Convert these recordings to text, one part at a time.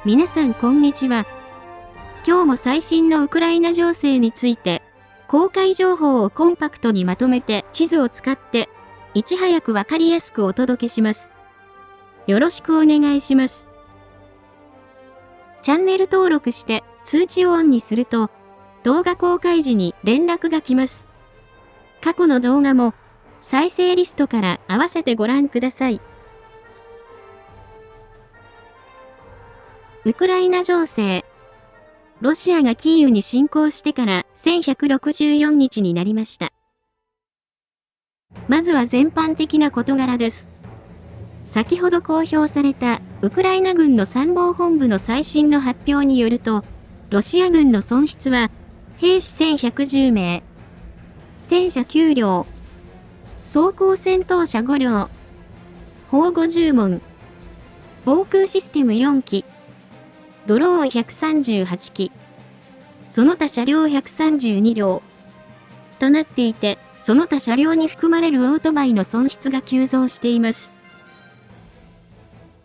皆さんこんにちは。今日も最新のウクライナ情勢について、公開情報をコンパクトにまとめて地図を使って、いち早くわかりやすくお届けします。よろしくお願いします。チャンネル登録して通知をオンにすると、動画公開時に連絡が来ます。過去の動画も再生リストから合わせてご覧ください。ウクライナ情勢。ロシアがキーウに侵攻してから1164日になりました。まずは全般的な事柄です。先ほど公表されたウクライナ軍の参謀本部の最新の発表によると、ロシア軍の損失は兵士1110名、戦車9両、装甲戦闘車5両、砲50門、防空システム4機、ドローン138機、その他車両132両となっていて、その他車両に含まれるオートバイの損失が急増しています。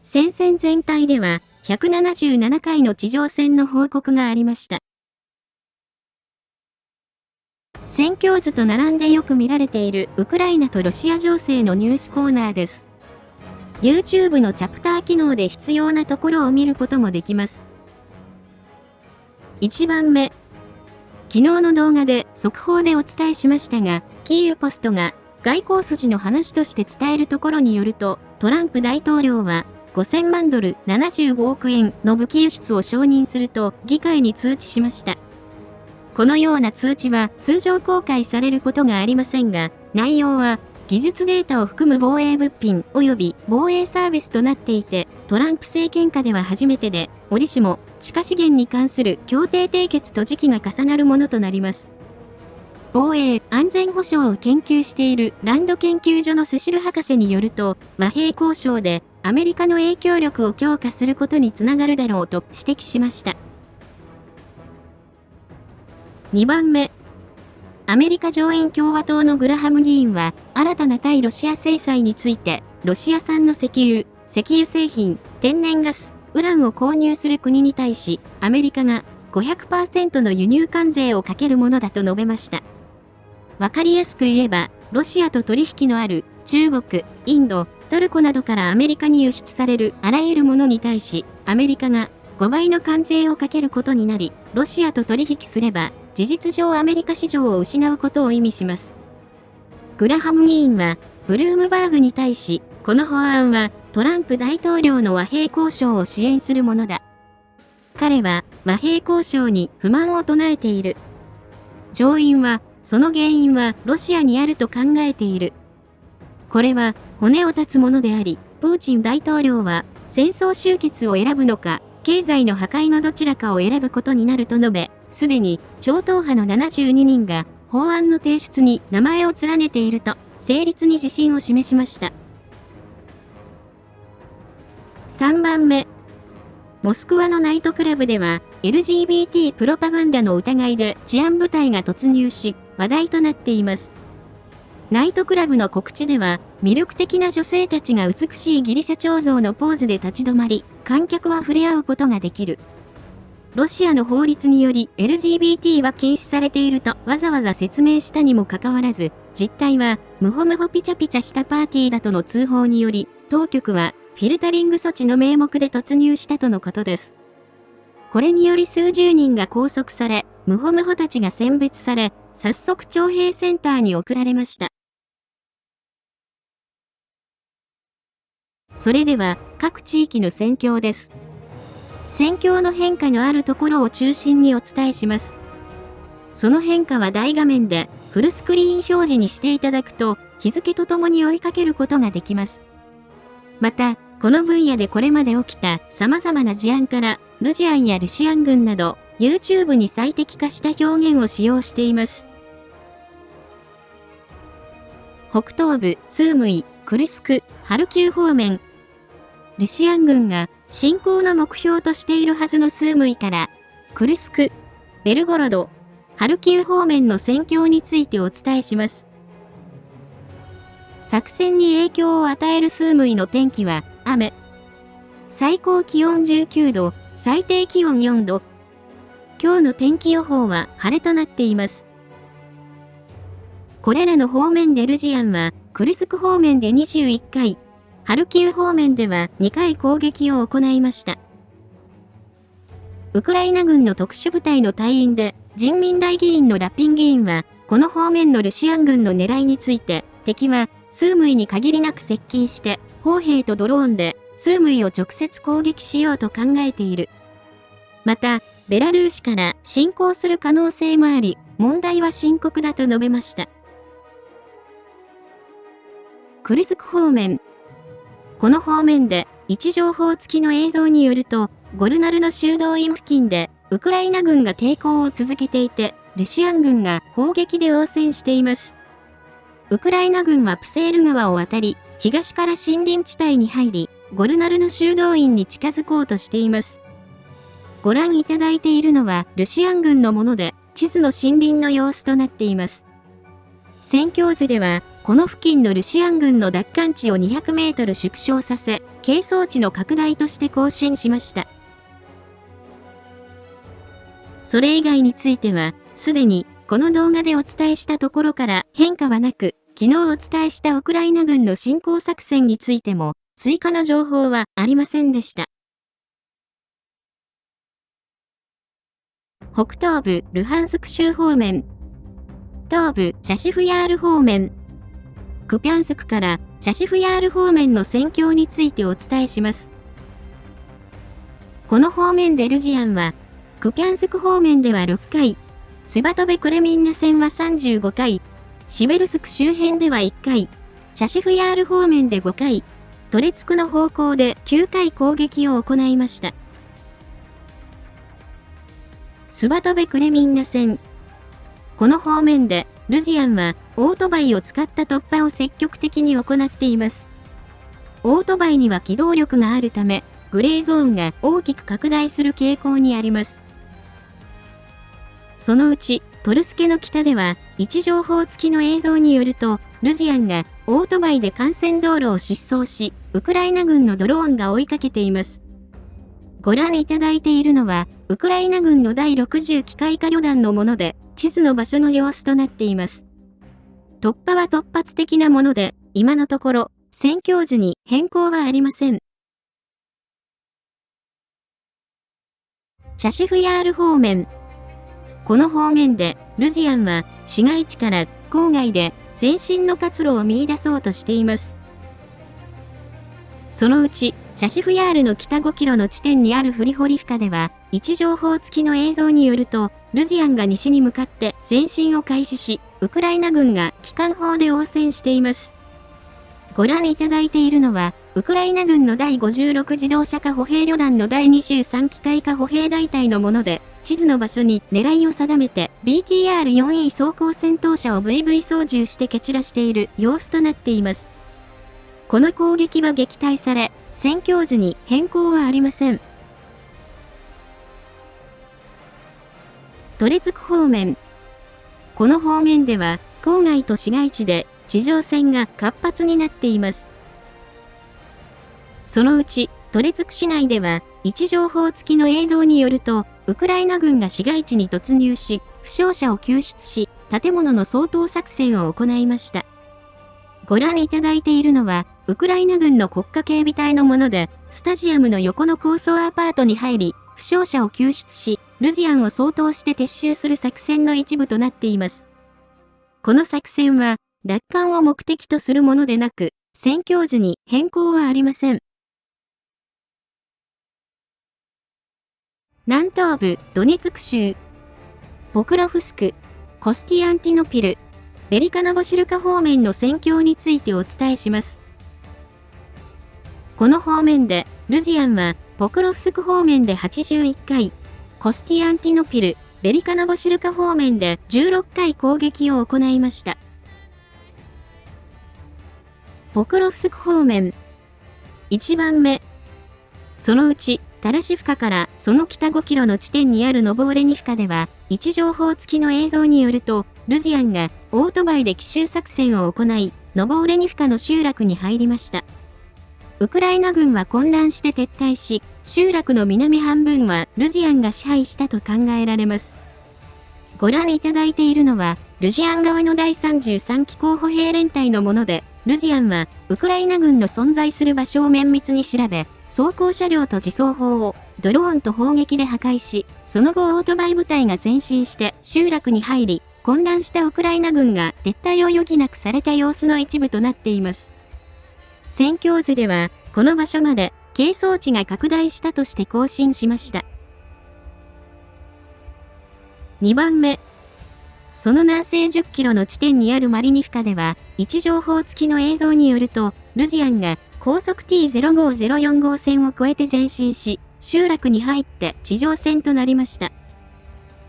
戦線全体では177回の地上戦の報告がありました。戦況図と並んでよく見られているウクライナとロシア情勢のニュースコーナーです。YouTube のチャプター機能で必要なところを見ることもできます。1番目。昨日の動画で速報でお伝えしましたが、キーウポストが外交筋の話として伝えるところによると、トランプ大統領は5000万ドル75億円の武器輸出を承認すると議会に通知しました。このような通知は通常公開されることがありませんが、内容は技術データを含む防衛物品及び防衛サービスとなっていて、トランプ政権下では初めてで、折しも地下資源に関する協定締結と時期が重なるものとなります。防衛安全保障を研究しているランド研究所のセシル博士によると、和平交渉でアメリカの影響力を強化することにつながるだろうと指摘しました。2番目。アメリカ上院共和党のグラハム議員は、新たな対ロシア制裁について、ロシア産の石油製品、天然ガス、ウランを購入する国に対し、アメリカが 500% の輸入関税をかけるものだと述べました。わかりやすく言えば、ロシアと取引のある中国、インド、トルコなどからアメリカに輸出されるあらゆるものに対し、アメリカが5倍の関税をかけることになり、ロシアと取引すれば、事実上アメリカ市場を失うことを意味します。グラハム議員は、ブルームバーグに対し、この法案はトランプ大統領の和平交渉を支援するものだ。彼は和平交渉に不満を唱えている。上院は、その原因はロシアにあると考えている。これは骨を断つものであり、プーチン大統領は戦争終結を選ぶのか、経済の破壊のどちらかを選ぶことになると述べ、すでに超党派の72人が法案の提出に名前を連ねていると成立に自信を示しました。3番目。モスクワのナイトクラブでは LGBT プロパガンダの疑いで治安部隊が突入し話題となっています。ナイトクラブの告知では魅力的な女性たちが美しいギリシャ彫像のポーズで立ち止まり、観客は触れ合うことができる。ロシアの法律により LGBT は禁止されているとわざわざ説明したにもかかわらず、実態はムホムホピチャピチャしたパーティーだとの通報により、当局はフィルタリング措置の名目で突入したとのことです。これにより数十人が拘束され、ムホムホたちが選別され、早速徴兵センターに送られました。それでは各地域の戦況です。戦況の変化のあるところを中心にお伝えします。その変化は大画面でフルスクリーン表示にしていただくと日付とともに追いかけることができます。また、この分野でこれまで起きた様々な事案からルジアンやルシアン軍など YouTube に最適化した表現を使用しています。北東部スームイ、クルスク、ハルキウ方面。ルシアン軍が侵攻の目標としているはずのスームイから、クルスク、ベルゴロド、ハルキウ方面の戦況についてお伝えします。作戦に影響を与えるスームイの天気は雨。最高気温19度、最低気温4度。今日の天気予報は晴れとなっています。これらの方面でルジアンは、クルスク方面で21回、ハルキウ方面では2回攻撃を行いました。ウクライナ軍の特殊部隊の隊員で、人民大議員のラピン議員は、この方面のロシア軍の狙いについて、敵は、スームイに限りなく接近して、砲兵とドローンで、スームイを直接攻撃しようと考えている。また、ベラルーシから侵攻する可能性もあり、問題は深刻だと述べました。クルスク方面。この方面で、位置情報付きの映像によると、ゴルナルの修道院付近で、ウクライナ軍が抵抗を続けていて、ロシア軍が砲撃で応戦しています。ウクライナ軍はプセール川を渡り、東から森林地帯に入り、ゴルナルの修道院に近づこうとしています。ご覧いただいているのはロシア軍のもので、地図の森林の様子となっています。戦況図では、この付近のロシア軍の奪還地を200メートル縮小させ、係争地の拡大として更新しました。それ以外については、すでにこの動画でお伝えしたところから変化はなく、昨日お伝えしたウクライナ軍の侵攻作戦についても追加の情報はありませんでした。北東部ルハンスク州方面、東部チャシフヤール方面、クピャンスクからチャシフヤール方面の戦況についてお伝えします。この方面でルジアンは、クピャンスク方面では6回、スバトベクレミンナ戦は35回、シベルスク周辺では1回、チャシフヤール方面で5回、トレツクの方向で9回攻撃を行いました。スバトベクレミンナ戦。この方面で、ルジアンはオートバイを使った突破を積極的に行っています。オートバイには機動力があるため、グレーゾーンが大きく拡大する傾向にあります。そのうち、トルスケの北では、位置情報付きの映像によると、ルジアンがオートバイで幹線道路を疾走し、ウクライナ軍のドローンが追いかけています。ご覧いただいているのは、ウクライナ軍の第60機械化旅団のもので、地図の場所の様子となっています。突破は突発的なもので、今のところ、戦況図に変更はありません。チャシフヤール方面。この方面で、ルジアンは、市街地から郊外で前進の活路を見出そうとしています。そのうち、チャシフヤールの北5キロの地点にあるフリホリフカでは、位置情報付きの映像によると、ルジアンが西に向かって前進を開始し、ウクライナ軍が機関砲で応戦しています。ご覧いただいているのは、ウクライナ軍の第56自動車化歩兵旅団の第23機械化歩兵大隊のもので、地図の場所に狙いを定めて BTR-4E 装甲戦闘車を VV 操縦して蹴散らしている様子となっています。この攻撃は撃退され、戦況図に変更はありません。トレツク方面。この方面では、郊外と市街地で地上戦が活発になっています。そのうち、トレツク市内では、位置情報付きの映像によると、ウクライナ軍が市街地に突入し、負傷者を救出し、建物の掃討作戦を行いました。ご覧いただいているのは、ウクライナ軍の国家警備隊のもので、スタジアムの横の高層アパートに入り、負傷者を救出し、ルジアンを掃討して撤収する作戦の一部となっています。この作戦は、奪還を目的とするものでなく、戦況図に変更はありません。南東部ドネツク州、ポクロフスク、コスティアンティノピル、ベリカノボシルカ方面の戦況についてお伝えします。この方面で、ルジアンは、ポクロフスク方面で81回、コスティアンティノピル、ベリカノボシルカ方面で16回攻撃を行いました。ポクロフスク方面、1番目。そのうち、タラシフカからその北5キロの地点にあるノボオレニフカでは、位置情報付きの映像によると、ルジアンがオートバイで奇襲作戦を行い、ノボオレニフカの集落に入りました。ウクライナ軍は混乱して撤退し、集落の南半分はルジアンが支配したと考えられます。ご覧いただいているのは、ルジアン側の第33機候補兵連隊のもので、ルジアンはウクライナ軍の存在する場所を綿密に調べ、装甲車両と自走砲をドローンと砲撃で破壊し、その後オートバイ部隊が前進して集落に入り、混乱したウクライナ軍が撤退を余儀なくされた様子の一部となっています。戦況図では、この場所まで係争地が拡大したとして更新しました。2番目。その南西10キロの地点にあるマリニフカでは、位置情報付きの映像によると、ルジアンが高速 T0504 号線を越えて前進し、集落に入って地上戦となりました。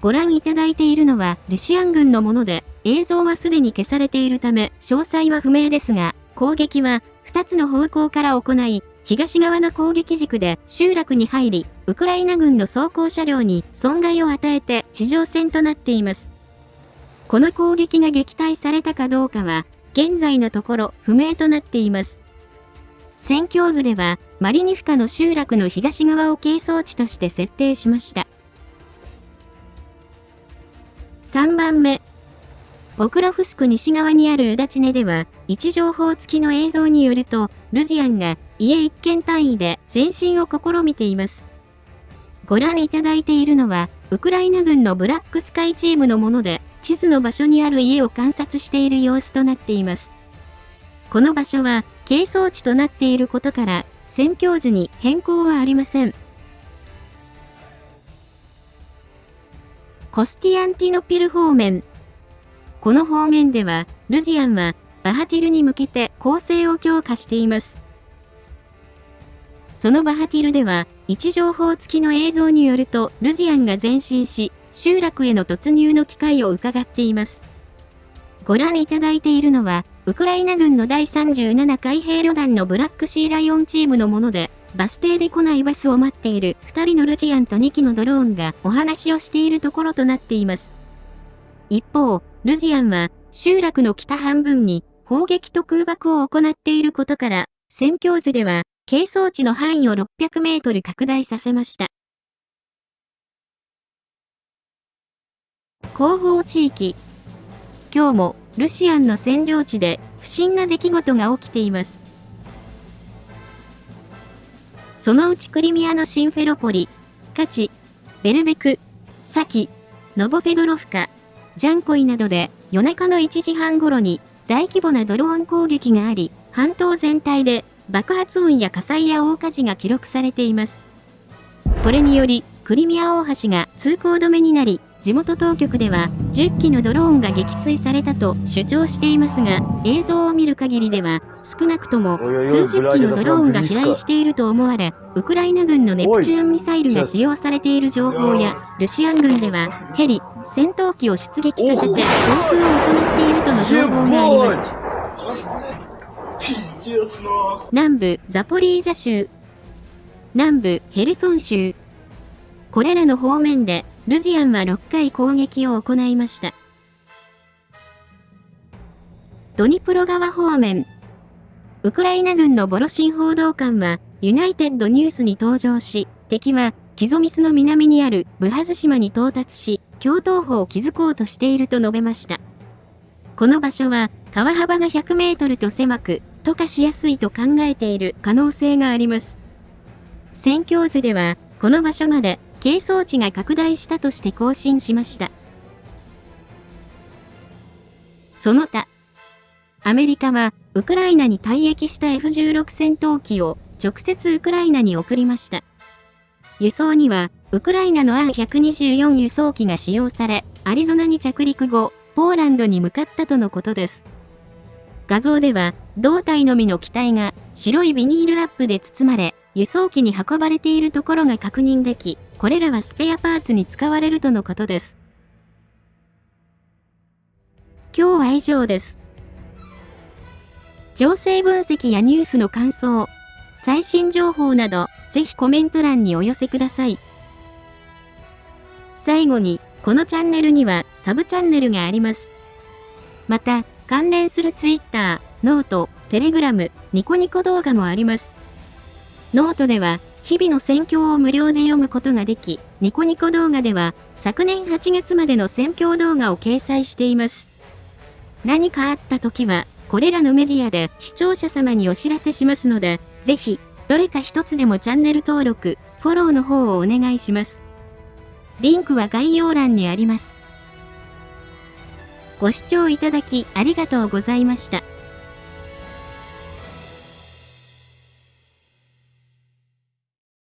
ご覧いただいているのはルシアン軍のもので、映像はすでに消されているため、詳細は不明ですが、攻撃は2つの方向から行い、東側の攻撃軸で集落に入り、ウクライナ軍の装甲車両に損害を与えて地上戦となっています。この攻撃が撃退されたかどうかは、現在のところ不明となっています。戦況図では、マリニフカの集落の東側を係争地として設定しました。3番目。ポクロフスク西側にあるウダチネでは、位置情報付きの映像によると、ルジアンが家1軒単位で前進を試みています。ご覧いただいているのは、ウクライナ軍のブラックスカイチームのもので、地図の場所にある家を観察している様子となっています。この場所は、係争地となっていることから、戦況図に変更はありません。コスティアンティノピル方面。この方面では、ルジアンは、バハティルに向けて攻勢を強化しています。そのバハティルでは、位置情報付きの映像によると、ルジアンが前進し、集落への突入の機会を伺っています。ご覧いただいているのは、ウクライナ軍の第37海兵旅団のブラックシーライオンチームのもので、バス停で来ないバスを待っている2人のルジアンと2機のドローンがお話をしているところとなっています。一方、ルジアンは集落の北半分に砲撃と空爆を行っていることから、戦況図では係争地の範囲を600メートル拡大させました。後方地域。今日もルシアンの占領地で不審な出来事が起きています。そのうちクリミアのシンフェロポリ、カチ、ベルベク、サキ、ノボフェドロフカ、ジャンコイなどで夜中の1時半頃に大規模なドローン攻撃があり、半島全体で爆発音や火災や大火事が記録されています。これにより、クリミア大橋が通行止めになり、地元当局では10機のドローンが撃墜されたと主張していますが、映像を見る限りでは少なくとも数十機のドローンが飛来していると思われ、ウクライナ軍のネプチューンミサイルが使用されている情報や、ルシアン軍ではヘリ、戦闘機を出撃させて防空を行っているとの情報があります。南部ザポリージャ州、南部ヘルソン州、これらの方面でルジアンは6回攻撃を行いました。ドニプロ川方面。ウクライナ軍のボロシン報道官はユナイテッドニュースに登場し、敵はキゾミスの南にあるブハズ島に到達し、橋頭保を築こうとしていると述べました。この場所は川幅が100メートルと狭く、渡河しやすいと考えている可能性があります。戦況図では、この場所まで係争地が拡大したとして更新しました。その他、アメリカはウクライナに退役した F-16 戦闘機を直接ウクライナに送りました。輸送にはウクライナの AN-124 輸送機が使用され、アリゾナに着陸後、ポーランドに向かったとのことです。画像では胴体のみの機体が白いビニールラップで包まれ、輸送機に運ばれているところが確認でき、これらはスペアパーツに使われるとのことです。今日は以上です。情勢分析やニュースの感想、最新情報など、ぜひコメント欄にお寄せください。最後に、このチャンネルにはサブチャンネルがあります。また、関連する Twitter、ノート、テレグラム、ニコニコ動画もあります。ノートでは、日々の戦況を無料で読むことができ、ニコニコ動画では、昨年8月までの戦況動画を掲載しています。何かあった時は、これらのメディアで視聴者様にお知らせしますので、ぜひ、どれか一つでもチャンネル登録、フォローの方をお願いします。リンクは概要欄にあります。ご視聴いただきありがとうございました。